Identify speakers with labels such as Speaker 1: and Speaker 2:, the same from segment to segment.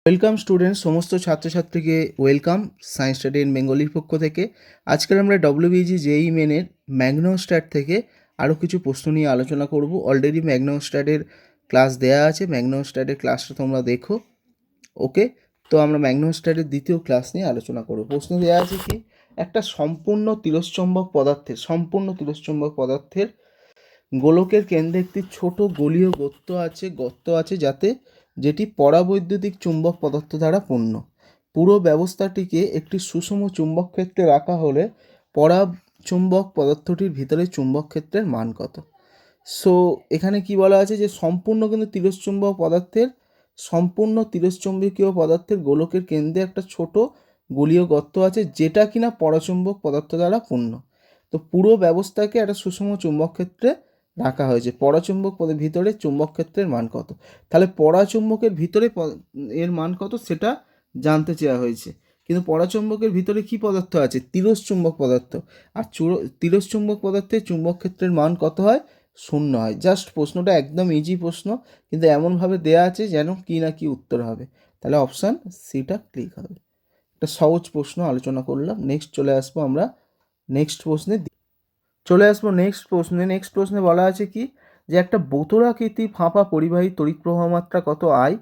Speaker 1: Welcome student, সমস্ত ছাত্রছাত্রীকে welcome science study in বেঙ্গলির পক্ষ থেকে। আজকাল আমরা ডব্লিউবিজি জেই মেনের ম্যাগনোস্ট্যাট থেকে আরও কিছু প্রশ্ন নিয়ে আলোচনা করব। অলরেডি ম্যাগনোস্ট্যাটের ক্লাস দেয়া আছে, ম্যাগনোস্ট্যাটের ক্লাসটা তোমরা দেখো। ওকে, তো আমরা ম্যাগনোস্ট্যাটের দ্বিতীয় ক্লাস নিয়ে আলোচনা করব। প্রশ্ন দেওয়া আছে কি, একটা সম্পূর্ণ তিরস্চম্বক পদার্থের গোলকের কেন্দ্রে একটি ছোট গলীয় গর্ত আছে যেটি পরাবৈদ্যুতিক চুম্বক পদার্থ দ্বারা পূর্ণ। পুরো ব্যবস্থাটিকে একটি সুষম চুম্বক ক্ষেত্রে রাখা হলে পরাচুম্বক পদার্থটির ভিতরে চুম্বক ক্ষেত্রের মান কত? সো এখানে কি বলা আছে যে সম্পূর্ণ তিরস্চম্বকীয় পদার্থের গোলকের কেন্দ্রে একটা ছোট গলীয় গর্ত আছে যেটা কিনা পরাচুম্বক পদার্থ দ্বারা পূর্ণ। তো পুরো ব্যবস্থাকে একটা সুষম চুম্বক ক্ষেত্রে রাখা হয়েছে। পরাচুম্বক ভিতরে চুম্বক ক্ষেত্রের মান কত? তাহলে পরাচুম্বকের ভিতরে এর মান কত সেটা জানতে চাওয়া হয়েছে। কিন্তু পরাচুম্বকের ভিতরে কি পদার্থ আছে? তিরস্চুম্বক পদার্থ। আর তিরস্চুম্বক পদার্থের চুম্বক ক্ষেত্রের মান কত হয়? 0 হয়। জাস্ট প্রশ্নটা একদম ইজি প্রশ্ন, কিন্তু এমনভাবে দেয়া আছে যেন কি না কি উত্তর হবে। তাহলে অপশান সিটা ক্লিক হবে। একটা সহজ প্রশ্ন আলোচনা করলাম। নেক্সট চলে আসবো আমরা নেক্সট প্রশ্নে বলা আছে কি, যে একটা বোতলাকৃতি ফাঁপা পরিবাহী তড়িৎ প্রবাহ মাত্রা কত আই,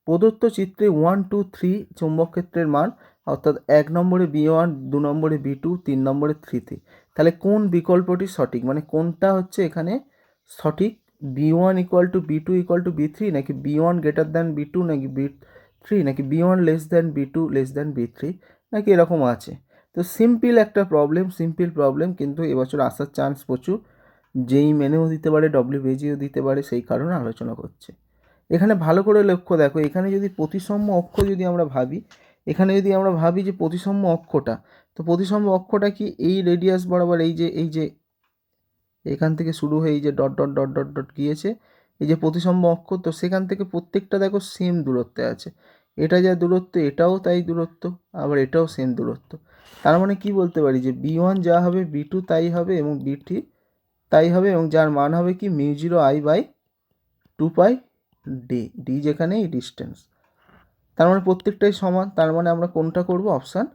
Speaker 1: প্রদত্ত চিত্রে 1, 2, 3 চুম্বক ক্ষেত্রের মান, অর্থাৎ 1 নম্বরে B1, 2 নম্বরে B2, 3 নম্বরে 3। তাহলে কোন বিকল্পটি সঠিক, মানে কোনটা হচ্ছে এখানে সঠিক? B1 = B2 = B3, নাকি B1 > B2, নাকি B3, নাকি B1 B2 B3, নাকি এরকম আছে? তো সিম্পল প্রবলেম, কিন্তু এবছর আসার চান্স প্রচুর। যেই মেনেও দিতে পারে, ডব্লিউবিজিও দিতে পারে, সেই কারণে আলোচনা করছে। এখানে ভালো করে লক্ষ্য দেখো, এখানে যদি প্রতিসাম্য অক্ষ আমরা ভাবি যে প্রতিসাম্য অক্ষটা, তো প্রতিসাম্য অক্ষটা কি এই রেডিয়াস বরাবর, এই যে এখান থেকে শুরু হয়ে এই যে dot dot dot dot dot গিয়েছে, এই যে প্রতিসাম্য অক্ষ, তো সেখান থেকে প্রত্যেকটা দেখো সেম দূরত্বে আছে। এটা যা দূরত্ব, এটাও তাই দূরত্ব, আবার এটাও সেম দূরত্ব। তার মানে কি বলতে পারি যে B1 যা হবে B2 তাই হবে, এবং B3 তাই হবে, এবং যার মান হবে কি μ0I/2πd, ডি যেখানে এই ডিস্টেন্স। তার মানে প্রত্যেকটাই সমান। তার মানে আমরা কোনটা করব? অপশান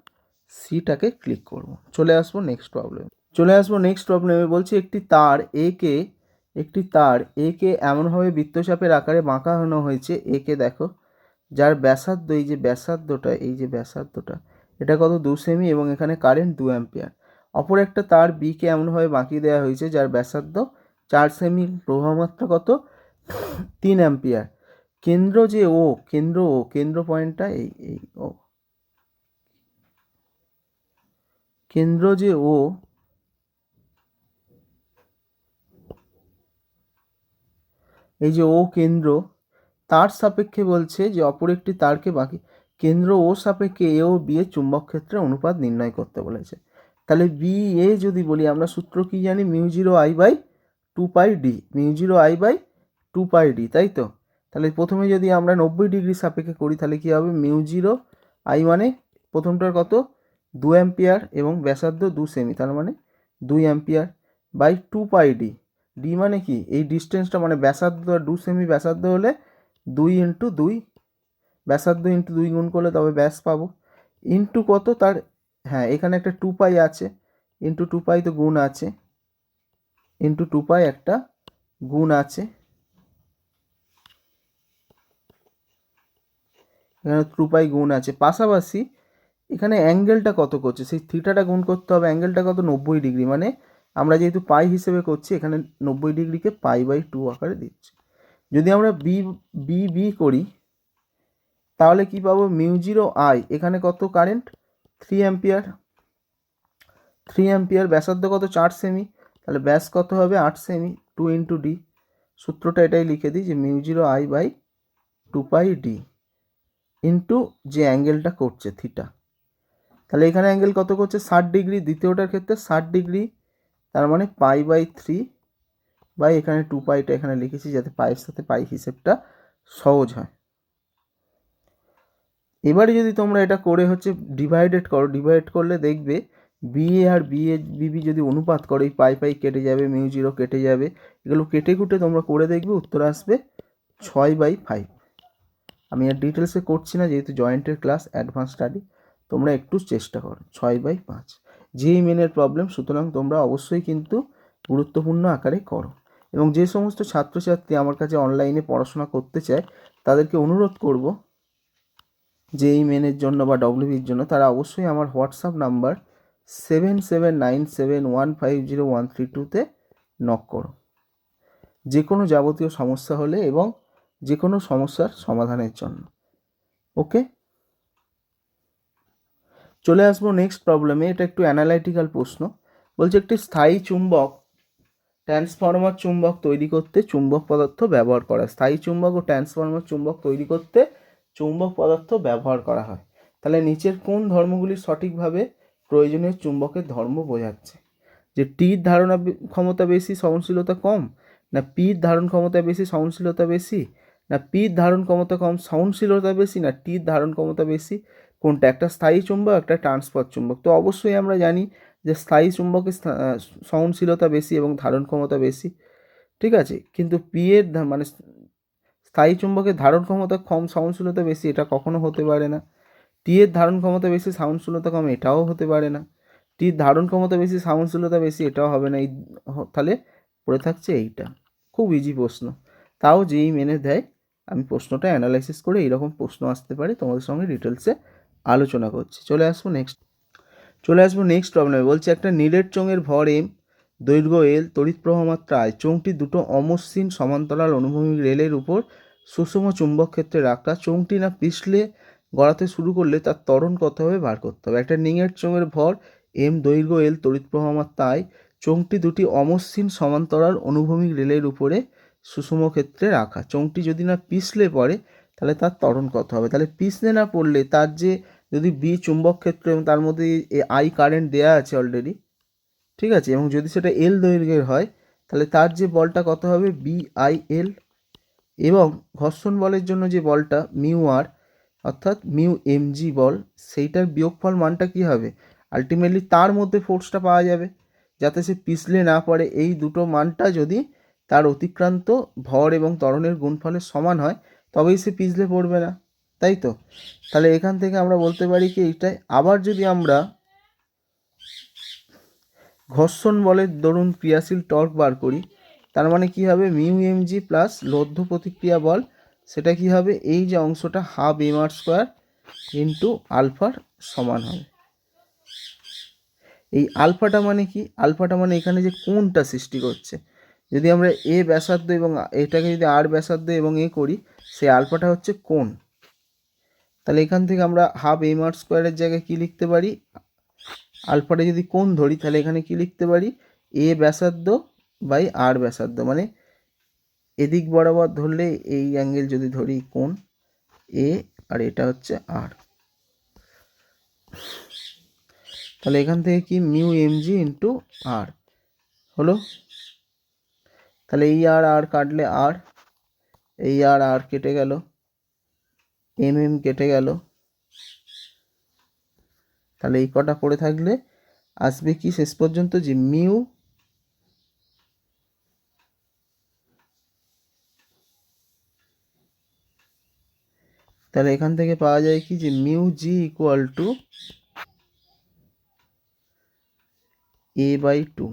Speaker 1: সিটাকে ক্লিক করব। চলে আসবো নেক্সট প্রবলেমে। বলছি একটি তার একে এমনভাবে বৃত্তচাপের আকারে বাঁকানো হয়েছে, একে দেখো, যার ব্যাসার্ধ, এই যে ব্যাসার্ধটা এটা কত? 2 সেমি, এবং এখানে কারেন্ট 2 অ্যাম্পিয়ার। অপর একটা তার বিকে এমনভাবে বাঁকিয়ে দেওয়া হয়েছে যার ব্যাসার্ধ 4 সেমি, প্রবাহ মাত্রা কত? 3 অ্যাম্পিয়ার। কেন্দ্র পয়েন্টটা এই ও, কেন্দ্র এই যে ও কেন্দ্র, তার সাপেক্ষে বলছে যে অপর একটি তারকে বাকি কেন্দ্র ও সাপেক্ষে এ ও বি এর চুম্বক ক্ষেত্রে অনুপাত নির্ণয় করতে বলেছে। তাহলে বি এ যদি বলি, আমরা সূত্র কি জানি? μ0I/2πd, তাই তো? তাহলে প্রথমে যদি আমরা 90 ডিগ্রি সাপেক্ষে করি, তাহলে কি হবে? μ0I মানে প্রথমটার কত? 2 অ্যাম্পিয়ার, এবং ব্যাসার্ধ 2 সেমি, তার মানে 2 অ্যাম্পিয়ার, বাই 2πd। ডি মানে কি? এই ডিস্টেন্সটা, মানে ব্যাসার্ধ 2 সেমি ব্যাসার্ধ হলে 2 × 2, ব্যাসার্ধ × 2 গুণ করলে তবে ব্যাস পাবো, ইন্টু কত তার, হ্যাঁ এখানে একটা 2π আছে, ইন্টু 2π তো গুণ আছে, ইন্টু 2π একটা গুণ আছে, এখানে 2π গুণ আছে। পাশাপাশি এখানে অ্যাঙ্গেলটা কত করছে, সেই থিটাটা গুণ করতে হবে। অ্যাঙ্গেলটা কত? 90 ডিগ্রি, মানে আমরা যেহেতু পাই হিসেবে করছি, এখানে 90 ডিগ্রিকে π/2 আকারে দিচ্ছি। যদি আমরা বি করি, তাহলে কি পাবো? μ0I, এখানে কত কারেন্ট? 3 অ্যাম্পিয়ার, ব্যাসার্ধ কত? 4 সেমি, তাহলে ব্যাস কত হবে? 8 সেমি, 2 × d। সূত্রটা এটাই লিখে দিই যে μ0I/2πd ইন্টু যে অ্যাঙ্গেলটা করছে থিটা। তাহলে এখানে অ্যাঙ্গেল কত করছে? 60 ডিগ্রি, দ্বিতীয়টার ক্ষেত্রে 60 ডিগ্রি, তার মানে π/3 বাই এখানে 2πটা এখানে লিখেছি যাতে পায়ের সাথে পাই হিসেবটা সহজ হয়। এবারে যদি তোমরা এটা করে হচ্ছে ডিভাইড করলে দেখবে বিএ আর বিবি যদি অনুপাত করো, এই পাই কেটে যাবে, μ0 কেটে যাবে, এগুলো কেটে কুটে তোমরা করে দেখবে উত্তর আসবে 6/5। আমি আর ডিটেলসে করছি না, যেহেতু জয়েন্টের ক্লাস অ্যাডভান্স স্টাডি। তোমরা একটু চেষ্টা করো। 6/5 যেই মেনের প্রবলেম, সুতরাং তোমরা অবশ্যই কিন্তু গুরুত্বপূর্ণ আকারে করো। এবং যে সমস্ত ছাত্রছাত্রী আমার কাছে অনলাইনে পড়াশোনা করতে চায় তাদেরকে অনুরোধ করব যে এই মেনের জন্য বা ডব্লিউবির জন্য তারা অবশ্যই আমার হোয়াটসঅ্যাপ নাম্বার 7797150132-তে নক করো যে কোনো যাবতীয় সমস্যা হলে এবং যে কোনো সমস্যার সমাধানের জন্য। ওকে, চলে আসবো নেক্সট প্রবলেমে। এটা একটু অ্যানালাইটিক্যাল প্রশ্ন। বলছে একটি স্থায়ী চুম্বক ট্রান্সফর্মার চুম্বক তৈরি করতে চুম্বক পদার্থ ব্যবহার করা। স্থায়ী চুম্বক ও ট্রান্সফর্মার চুম্বক তৈরি করতে চুম্বক পদার্থ ব্যবহার করা হয়। তাহলে নিচের কোন ধর্মগুলি সঠিকভাবে প্রয়োজনীয় চুম্বকের ধর্ম বোঝাচ্ছে? যে টির ধারণা ক্ষমতা বেশি সহনশীলতা কম, না পির ধারণ ক্ষমতা বেশি সহনশীলতা বেশি, না পির ধারণ ক্ষমতা কম সহনশীলতা বেশি, না টির ধারণ ক্ষমতা বেশি? কোনটা? একটা স্থায়ী চুম্বক, একটা ট্রান্সফার চুম্বক। তো অবশ্যই আমরা জানি যে স্থায়ী চুম্বকের সহনশীলতা বেশি এবং ধারণ ক্ষমতা বেশি, ঠিক আছে। কিন্তু পি এর মানে স্থায়ী চুম্বকের ধারণ ক্ষমতা কম সহনশীলতা বেশি, এটা কখনো হতে পারে না। টি এর ধারণ ক্ষমতা বেশি সহনশীলতা কম, এটাও হতে পারে না। টির ধারণ ক্ষমতা বেশি সহনশীলতা বেশি, এটাও হবে না। তাহলে পড়ে থাকছে এইটা। খুব ইজি প্রশ্ন, তাও যেই মেনে দেয় আমি প্রশ্নটা অ্যানালাইসিস করে এইরকম প্রশ্ন আসতে পারে তোমাদের সঙ্গে ডিটেলসে আলোচনা করছি। চলে আসবো নেক্সট প্রবলেমে। বলছে একটা নীলের চোঙের ভর এম, দৈর্ঘ্য এল, তড়িৎ প্রবাহ মাত্রা আই, চোঙটি দুটো অমসৃণ সমান্তরাল অনুভূমিক রেলের উপর সুষম চুম্বক ক্ষেত্রে রাখা। চোঙটি না পিছলে গড়াতে শুরু করলে তার ত্বরণ কত হবে বার করতে হবে। একটা নীলের চোঙের ভর এম, দৈর্ঘ্য এল, তড়িৎ প্রবাহ মাত্রা আই, চোঙটি দুটি অমসৃণ সমান্তরাল অনুভূমিক রেলের উপরে সুষম ক্ষেত্রে রাখা। চোঙটি যদি না পিছলে পড়ে তাহলে তার ত্বরণ কত হবে। তাহলে পিছলে না পড়লে তার যে যদি বি চুম্বক ক্ষেত্র এবং তার মধ্যে আই কারেন্ট দেয়া আছে অলরেডি, ঠিক আছে, এবং যদি সেটা এল দৈর্ঘ্যের হয় তাহলে তার যে বলটা কত হবে BIL, এবং ঘর্ষণ বলের জন্য যে বলটা μR অর্থাৎ μmg বল, সেইটার বিয়োগফল মানটা কি হবে? আলটিমেটলি তার মধ্যে ফোর্সটা পাওয়া যাবে যাতে সে পিছলে না পড়ে। এই দুটো মানটা যদি তার অতিক্রান্ত ভর এবং ত্বরণের গুণফলের সমান হয় তবেই সে পিছলে পড়বে না, তাই তো? তাহলে এখান থেকে আমরা বলতে পারি কি এইটাই। আবার যদি আমরা ঘর্ষণ বলের দরুন ক্রিয়াশীল টর্ক বার করি, তার মানে কি হবে μmg প্লাস লব্ধ প্রতিক্রিয়া বল, সেটা কি হবে এই যে অংশটা হাফ mr² ইন্টু আলফার সমান হবে। এই আলফাটা মানে কি? আলফাটা মানে এখানে যে কোণটা সৃষ্টি করছে, যদি আমরা এ ব্যাসার্ধ এবং এটাকে যদি আর ব্যাসার্ধ এবং এ করি, সেই আলফাটা হচ্ছে কোণ। তাহলে এখান থেকে আমরা হাফ mr² জায়গায় কি লিখতে পারি? আলফাটা যদি কোণ ধরি তাহলে এখানে কি লিখতে পারি? এ ব্যাসার্ধ বাই আর ব্যাসার্ধ, মানে এদিক বরাবর ধরলে এই অ্যাঙ্গেল যদি ধরি কোণ এ, আর এটা হচ্ছে আর। তাহলে এখান থেকে কি μmg ইন্টু আর হলো। তাহলে এই আর আর কাটলে আর, এই আর আর কেটে গেল, কেটে গেল। তাহলে এই কটা পড়ে থাকলে আসবে কি শেষ পর্যন্ত? যে মিউ তাহলে এখান থেকে পাওয়া যায় কি যে μg equal to a/2।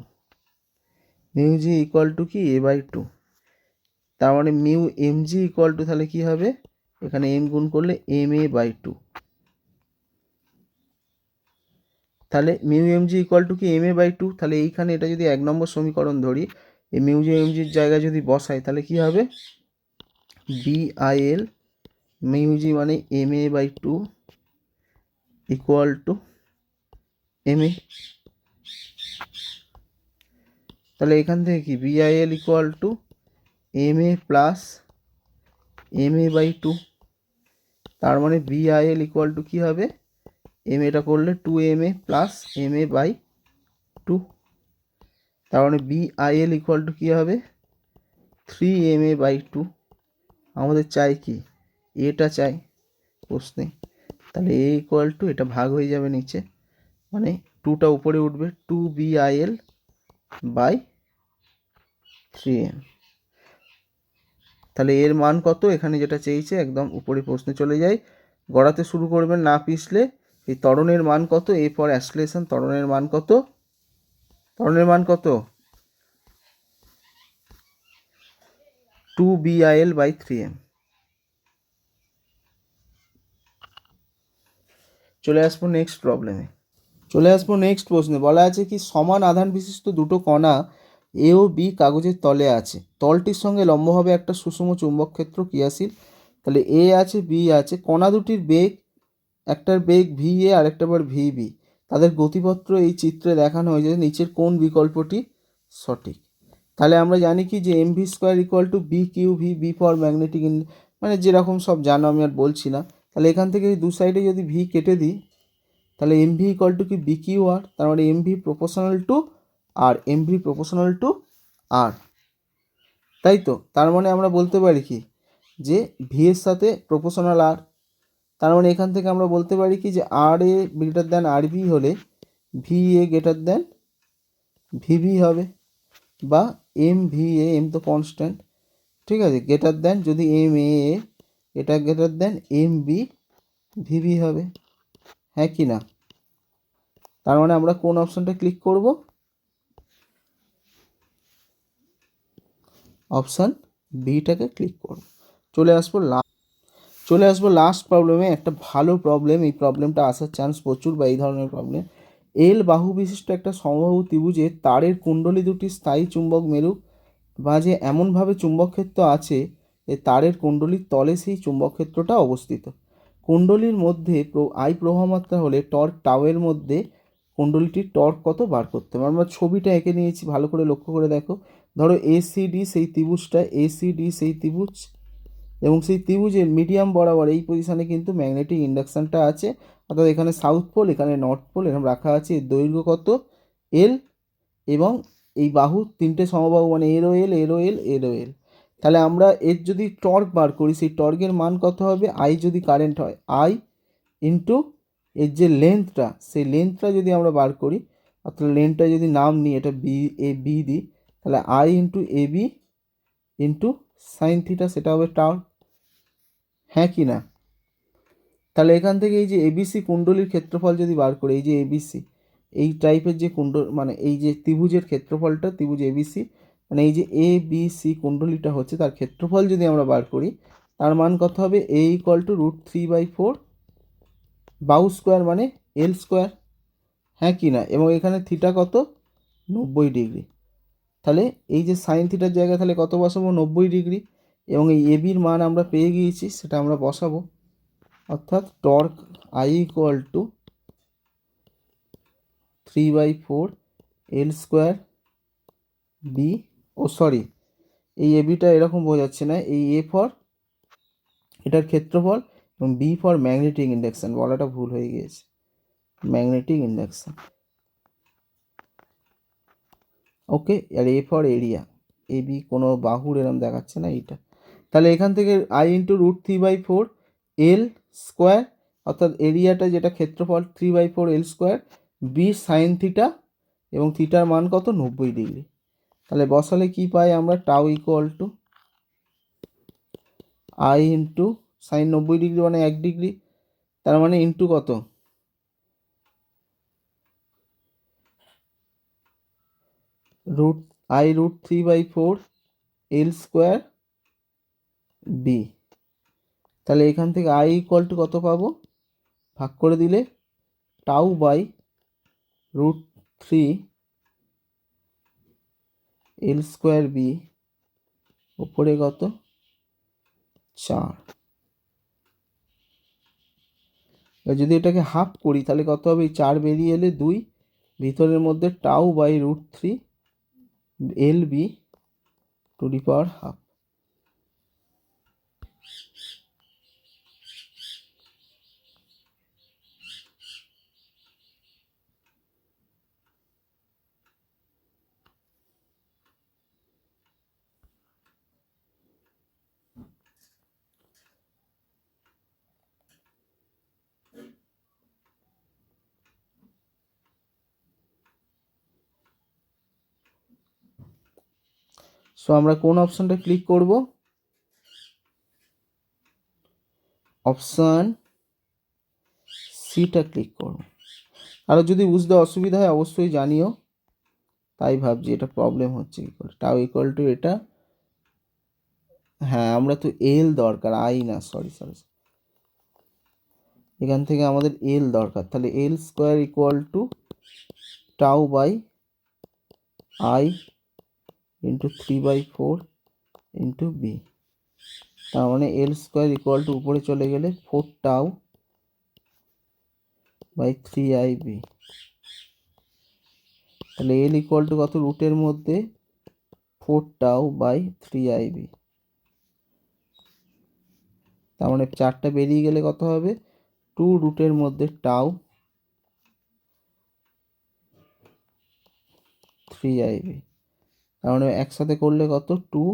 Speaker 1: μg equal to কি a/2, তার মানে μmg ইকুয়াল টু তাহলে কি হবে? এখানে m গুণ করলে ma/2। তাহলে μmg ইকুয়াল টু কি ma/2। তাহলে এইখানে এটা যদি 1 নম্বর সমীকরণ ধরি, এই μgর জায়গায় যদি বসাই তাহলে কি হবে? BIL μg মানে ma/2 ইকুয়াল টু ma। তাহলে এখান থেকে কি BIL equal to ma plus ma/2, তার মানে BIL ইকুয়াল টু কী হবে? এম এটা করলে 2ma প্লাস ma/2, তার মানে BIL ইকুয়াল টু কী হবে? 3ma/2। আমাদের চাই কি? এটা চাই প্রশ্নে। তাহলে a ইকুয়াল টু, এটা ভাগ হয়ে যাবে নিচে, মানে 2টা উপরে উঠবে, 2BIL/3m। তাহলে এর মান কত, এখানে যেটা চেয়েছে একদম উপরে প্রশ্নে চলে যাই, গড়াতে শুরু করবেন না পিছলে। এই ত্বরণের মান কত, এ ফর অ্যাক্সিলারেশন, ত্বরণের মান কত, ত্বরণের মান কত 2BIL/3m। চলে আসবো নেক্সট প্রবলেমে। চলে আসবো নেক্সট প্রশ্নে। বলা আছে কি সমান আধান বিশিষ্ট দুটো কণা এ ও বি কাগজের তলে আছে, তলটির সঙ্গে লম্বভাবে একটা সুষম চুম্বক ক্ষেত্র ক্রিয়াশীল। তাহলে এ আছে বি আছে, কণা দুটির বেগ, একটার বেগ ভি এ আর একটা বার ভি বি, তাদের গতিপত্র এই চিত্রে দেখানো হয়েছে, নিচের কোন বিকল্পটি সঠিক। তাহলে আমরা জানি কি যে M V square equal to B Q V, B for magnetic, মানে যেরকম সব জানো, আমি আর বলছি না। তাহলে এখান থেকে দু সাইডে যদি ভি কেটে দিই, তাহলে এম ভি ইকুয়াল টু কি বি কিউ আর, তার মানে M V proportional to R, M V proportional to R, তাই তো। তার মানে আমরা বলতে পারি কি যে ভি এর সাথে প্রপোর্শনাল আর, তার মানে এখান থেকে আমরা বলতে পারি কি যে R A greater than R V হলে V A greater than V V হবে, বা এম ভি এ, এম তো কনস্ট্যান্ট, ঠিক আছে, গ্রেটার দ্যান, যদি এম এ এটা greater than M B V V হবে, হ্যাঁ কি না। তার মানে আমরা কোন অপশনটা ক্লিক করব, অপশান বিটাকে ক্লিক করব। চলে আসবো লাস্ট প্রবলেমে, একটা ভালো প্রবলেম, এই প্রবলেমটা আসার চান্স প্রচুর, বা এই ধরনের প্রবলেম। এল বাহু বিশিষ্ট একটা সমবাহু ত্রিভুজে তারের কুণ্ডলী দুটি স্থায়ী চুম্বক মেরু বা যে এমনভাবে চুম্বক ক্ষেত্র আছে যে তারের কুণ্ডলীর তলে সেই চুম্বক ক্ষেত্রটা অবস্থিত। কুণ্ডলীর মধ্যে আই প্রবাহমাত্রা হলে টর্ক টাওয়ের মধ্যে কুণ্ডলীটির টর্ক কত বার করতে হবে। আমরা ছবিটা এঁকে নিয়েছি, ভালো করে লক্ষ্য করে দেখো। ধরো এসিডি সেই ত্রিভুজটা, এসিডি সেই ত্রিভুজ, এবং সেই ত্রিভুজের মিডিয়াম বরাবর এই পজিশানে কিন্তু ম্যাগনেটিক ইন্ডাকশানটা আছে, অর্থাৎ এখানে সাউথ পোল, এখানে নর্থ পোল, এরকম রাখা আছে। এর দৈর্ঘ্য কত এল, এবং এই বাহু তিনটে সমবাহু মানে এরও এল, এরও এল, এরও এল। তাহলে আমরা এর যদি টর্ক বার করি, সেই টর্কের মান কত হবে, আই যদি কারেন্ট হয় আই ইন্টু এর যে লেন্থটা, সেই লেন্থটা যদি আমরা বার করি, অর্থাৎ লেন্থটা যদি নাম নিই, এটা বি এ বি দিই, তাহলে I into A B into sine theta, সেটা হবে টর্ক, হ্যাঁ কি না। তাহলে এখান থেকে এই যে এবিসি কুণ্ডলীর ক্ষেত্রফল যদি বার করি, এই যে এবিসি এই টাইপের যে মানে এই যে ত্রিভুজের ক্ষেত্রফলটা, ত্রিভুজ এবিসি, মানে এই যে এ বি সি কুণ্ডলীটা হচ্ছে, তার ক্ষেত্রফল যদি আমরা বার করি, তার মান কত হবে, এ ইকুয়াল টু √3/4 বাহু স্কোয়ার মানে এল স্কোয়ার, হ্যাঁ কি না। এবং এখানে থিটা কত, 90°। তাহলে এই যে সাইন থিটার জায়গায় তাহলে কত বসাবো, 90°। এবং এই এবির মান আমরা পেয়ে গিয়েছি, সেটা আমরা বসাবো, অর্থাৎ torque I equal to 3/4 L square B, oh sorry, এই এবিটা এরকম বোঝাচ্ছে না, এই এ ফর এটার ক্ষেত্রফল, এবং বি ফর ম্যাগনেটিক ইন্ডাকশান, বলাটা ভুল হয়ে গিয়েছে, ম্যাগনেটিক ইন্ডাকশান, ওকে। আর A for area, A B কোনো বাহুর এরম দেখাচ্ছে না এইটা। তাহলে এখান থেকে আই ইন্টু √3/4 এল স্কোয়ার, অর্থাৎ এরিয়াটা যেটা ক্ষেত্রফল 3/4 L square, B sine theta, এবং থিটার মান কত, 90°। তাহলে বসালে কি পাই আমরা, tau equal to I into sign 90° মানে 1°, তার মানে ইন্টু কত, √3/4 এল স্কোয়ার বি। তাহলে এখান থেকে আই ইকুয়াল টু কত পাবো, ভাগ করে দিলে tau by √3 L square B, উপরে কত 4। যদি এটাকে হাফ করি তাহলে কত হবে, 4 বেরিয়ে এলে 2, ভিতরের মধ্যে tau by √3 L B to the power half. So আমরা কোন অপশনটা ক্লিক করব, অপশান সিটা ক্লিক করো। আরও যদি বুঝতে অসুবিধা হয় অবশ্যই জানিও, তাই ভাবছি এটা প্রবলেম হচ্ছে কী করে। টাউ ইকুয়াল টু এটা, হ্যাঁ আমরা তো এল দরকার, আই না, সরি, এখান থেকে আমাদের এল দরকার, তাহলে L square equal to tau by I into 3/4 into B. তার মানে এল স্কোয়ার ইকুয়াল টু উপরে চলে গেলে 4 টাউ বাই 3IB। তাহলে এল ইকুয়াল টু কত, রুটের মধ্যে 4 টাউ বাই 3IB। তার মানে 4টা বেরিয়ে গেলে কত হবে, 2 রুটের মধ্যে টাউ 3IB। তার মানে একসাথে করলে কত, 2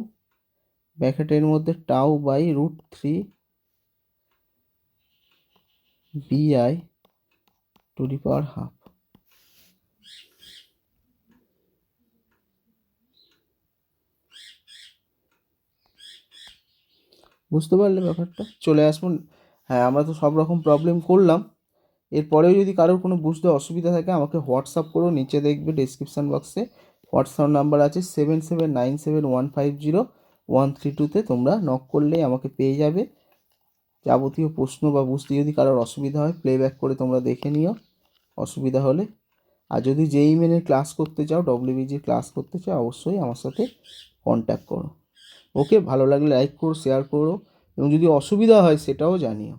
Speaker 1: ব্র্যাকেটের মধ্যে tau by √3 BI to the power half. বুঝতে পারলে ব্যাপারটা? চলে আসুন। হ্যাঁ, আমরা তো সব রকম প্রবলেম করলাম। এরপরেও যদি কারোর কোনো বুঝতে অসুবিধা থাকে আমাকে হোয়াটসঅ্যাপ করো, নিচে দেখবে ডেসক্রিপশান বক্সে হোয়াটসঅ্যাপ নাম্বার আছে 7797130132-তে তোমরা নক করলেই আমাকে পেয়ে যাবে। যাবতীয় প্রশ্ন বা বুঝতে যদি কারোর অসুবিধা হয় প্লেব্যাক করে তোমরা দেখে নিও অসুবিধা হলে। আর যদি যেই মেনের ক্লাস করতে চাও, ডব্লিউবিজির ক্লাস করতে চাও, অবশ্যই আমার সাথে কন্ট্যাক্ট করো। ওকে, ভালো লাগলে লাইক করো, শেয়ার করো, এবং যদি অসুবিধা হয় সেটাও জানিও।